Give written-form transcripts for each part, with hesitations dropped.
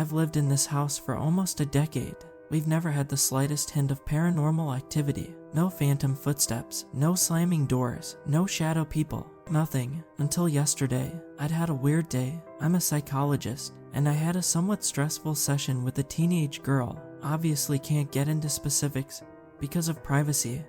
I've lived in this house for almost a decade. We've never had the slightest hint of paranormal activity. No phantom footsteps, no slamming doors, no shadow people, nothing. Until yesterday, I'd had a weird day. I'm a psychologist, and I had a somewhat stressful session with a teenage girl. Obviously can't get into specifics because of privacy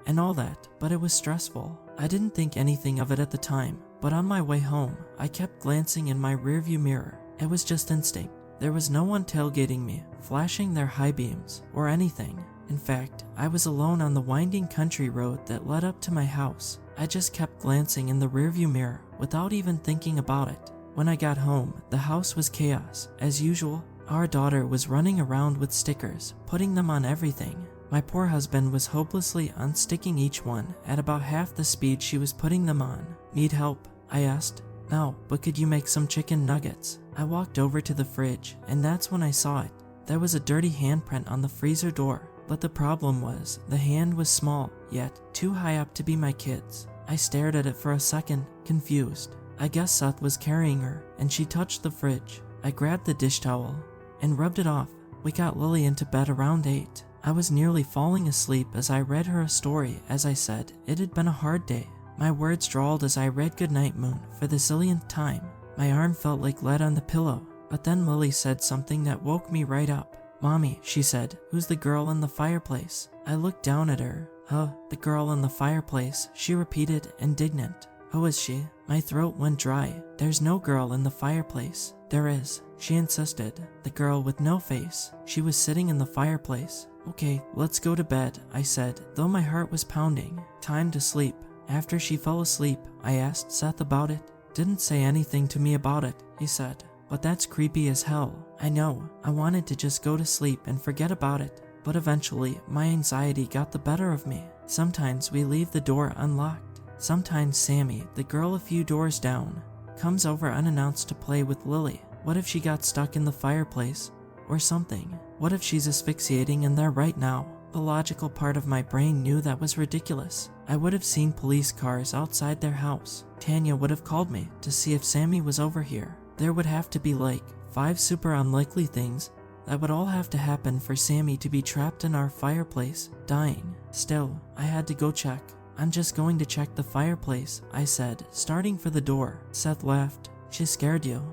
and all that, but it was stressful. I didn't think anything of it at the time, but on my way home, I kept glancing in my rearview mirror. It was just instinct. There was no one tailgating me, flashing their high beams, or anything. In fact, I was alone on the winding country road that led up to my house. I just kept glancing in the rearview mirror without even thinking about it. When I got home, the house was chaos. As usual, our daughter was running around with stickers, putting them on everything. My poor husband was hopelessly unsticking each one at about half the speed she was putting them on. Need help? I asked. No, but could you make some chicken nuggets? I walked over to the fridge, and that's when I saw it. There was a dirty handprint on the freezer door, but the problem was, the hand was small, yet too high up to be my kid's. I stared at it for a second, confused. I guess Seth was carrying her, and she touched the fridge. I grabbed the dish towel and rubbed it off. We got Lily into bed around 8. I was nearly falling asleep as I read her a story. As I said, it had been a hard day. My words drawled as I read Goodnight Moon for the zillionth time. My arm felt like lead on the pillow, but then Lily said something that woke me right up. Mommy, she said, who's the girl in the fireplace? I looked down at her. The girl in the fireplace, she repeated, indignant. Who is she? My throat went dry. There's no girl in the fireplace. There is, she insisted. The girl with no face. She was sitting in the fireplace. Okay, let's go to bed, I said, though my heart was pounding. Time to sleep. After she fell asleep, I asked Seth about it. Didn't say anything to me about it, he said. But that's creepy as hell. I know, I wanted to just go to sleep and forget about it. But eventually, my anxiety got the better of me. Sometimes we leave the door unlocked. Sometimes Sammy, the girl a few doors down, comes over unannounced to play with Lily. What if she got stuck in the fireplace? Or something? What if she's asphyxiating in there right now? The logical part of my brain knew that was ridiculous. I would have seen police cars outside their house. Tanya would have called me to see if Sammy was over here. There would have to be like 5 super unlikely things that would all have to happen for Sammy to be trapped in our fireplace, dying. Still, I had to go check. I'm just going to check the fireplace, I said, starting for the door. Seth laughed. She scared you.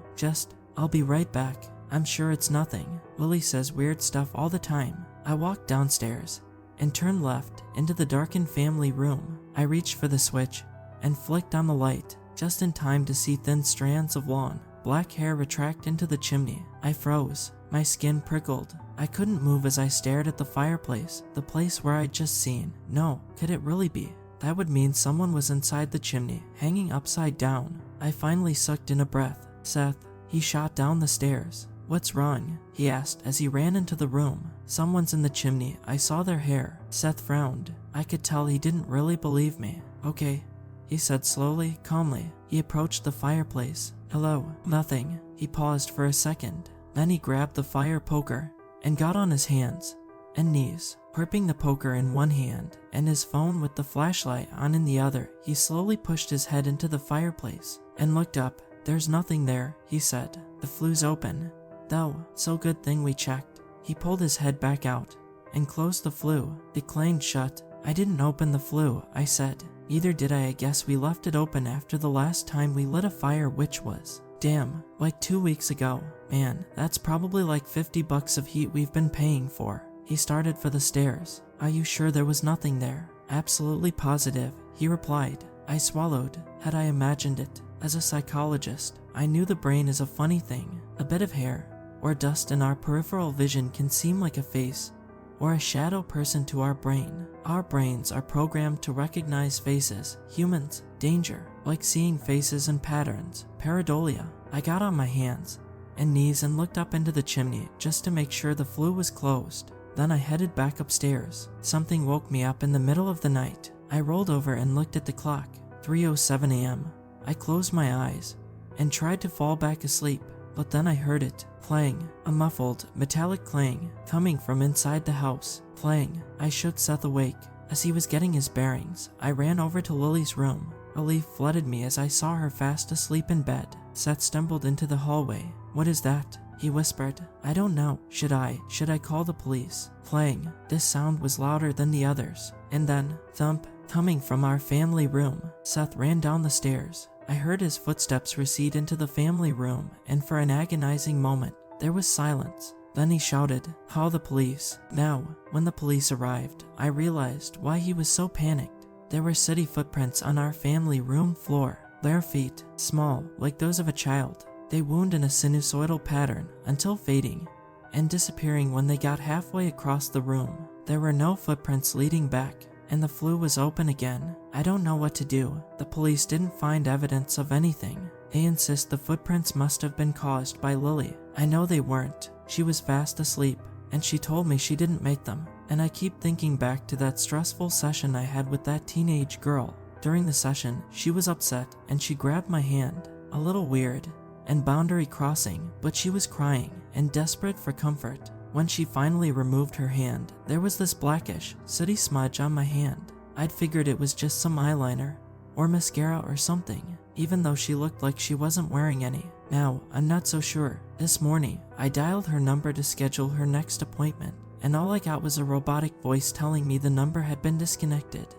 I'll be right back. I'm sure it's nothing. Lily says weird stuff all the time. I walked downstairs and turned left into the darkened family room. I reached for the switch and flicked on the light, just in time to see thin strands of long, black hair retract into the chimney. I froze. My skin prickled. I couldn't move as I stared at the fireplace, the place where I'd just seen. No, could it really be? That would mean someone was inside the chimney, hanging upside down. I finally sucked in a breath. Seth, he shot down the stairs. What's wrong? He asked as he ran into the room. Someone's in the chimney. I saw their hair. Seth frowned. I could tell he didn't really believe me. Okay, he said slowly, calmly. He approached the fireplace. Hello. Nothing. He paused for a second. Then he grabbed the fire poker and got on his hands and knees, gripping the poker in one hand and his phone with the flashlight on in the other. He slowly pushed his head into the fireplace and looked up. There's nothing there, he said. The flue's open. Though, so good thing we checked. He pulled his head back out and closed the flue. It clanged shut. I didn't open the flue, I said. Neither did I guess we left it open after the last time we lit a fire, which was, damn, like 2 weeks ago. Man, that's probably like $50 of heat we've been paying for. He started for the stairs. Are you sure there was nothing there? Absolutely positive, he replied. I swallowed. Had I imagined it? As a psychologist, I knew the brain is a funny thing. A bit of hair or dust in our peripheral vision can seem like a face or a shadow person to our brain. Our brains are programmed to recognize faces, humans, danger, like seeing faces and patterns, pareidolia. I got on my hands and knees and looked up into the chimney just to make sure the flue was closed. Then I headed back upstairs. Something woke me up in the middle of the night. I rolled over and looked at the clock. 3:07 a.m. I closed my eyes and tried to fall back asleep, but then I heard it playing, a muffled, metallic clang coming from inside the house. Playing. I shook Seth awake. As he was getting his bearings, I ran over to Lily's room. Relief flooded me as I saw her fast asleep in bed. Seth stumbled into the hallway. What is that? He whispered, I don't know, should I call the police? Playing, this sound was louder than the others. And then, thump, coming from our family room. Seth ran down the stairs. I heard his footsteps recede into the family room, and for an agonizing moment, there was silence. Then he shouted, call the police. Now, when the police arrived, I realized why he was so panicked. There were sooty footprints on our family room floor. Bare feet, small, like those of a child. They wound in a sinusoidal pattern until fading and disappearing when they got halfway across the room. There were no footprints leading back, and the flue was open again. I don't know what to do. The police didn't find evidence of anything. They insist the footprints must have been caused by Lily. I know they weren't. She was fast asleep, and she told me she didn't make them. And I keep thinking back to that stressful session I had with that teenage girl. During the session, she was upset, and she grabbed my hand. A little weird and boundary crossing, but she was crying and desperate for comfort. When she finally removed her hand, there was this blackish, sooty smudge on my hand. I'd figured it was just some eyeliner or mascara or something, even though she looked like she wasn't wearing any. Now, I'm not so sure. This morning, I dialed her number to schedule her next appointment, and all I got was a robotic voice telling me the number had been disconnected.